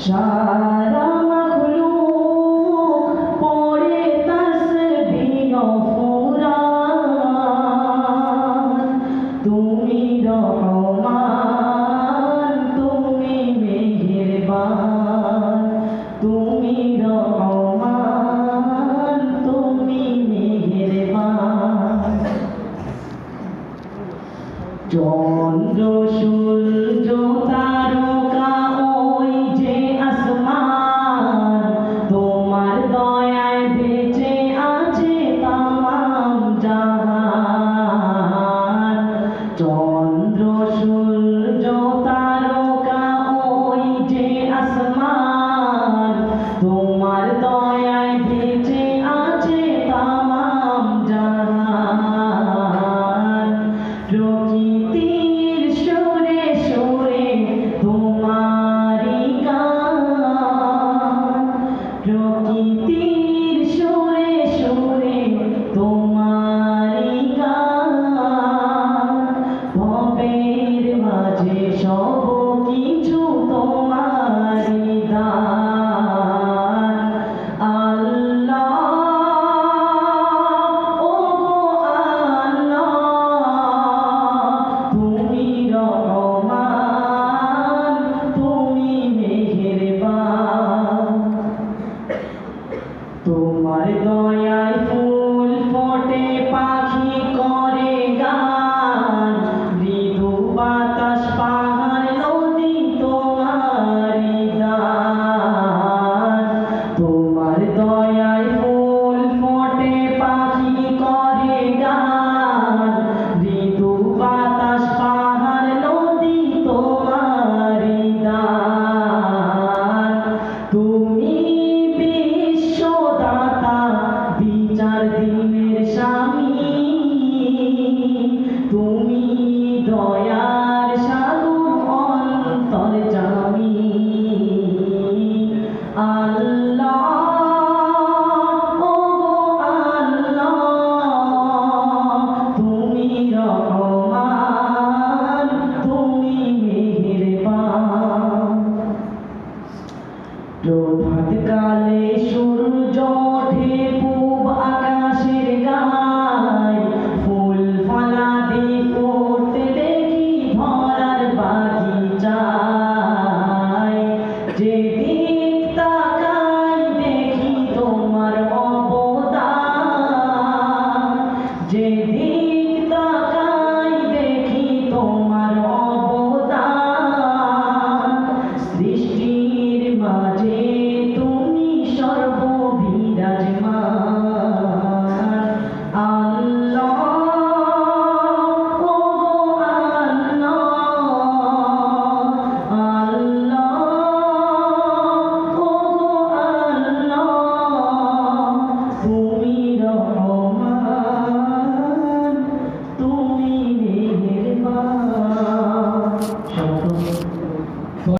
সারা মাখলুক পড়ে তাসবিহ ফুরান। তুমি রহমান, তুমি মেহেরবান, তুমি রহমান, তুমি মেহেরবান। চন্দ্র সূর্য তারকা ওই যে আসমান, তোমার দয়ায় বেঁচে আছে তামাম জাহান। চন্দ্র সূর্য তারকা ওই যে আসমান, তোমার দয়ায় বেঁচে আছে তামাম জাহান। প্রকৃতির সুরে সুরে তোমারি গান, প্রকৃতির সুরে সুরে তোমারি গান। ভবের মাঝে সব কিছু তোমারি দান। আল্লাহ ও আল্লাহ, তুমি রহমান, তুমি মেহেরবান। তোমার দয়ায় ফুল ফোটে, পাখি করে গান, মৃদু বাতাস পাহাড় নদী তোমারি দান। তোমার দয়ায় ফুল ফোটে, পাখি করে গান, মৃদু বাতাস পাহাড় নদী তোমারি দান। তুমি বিশ্বদাতা, বিচার দিনের স্বামী, তুমি দয়া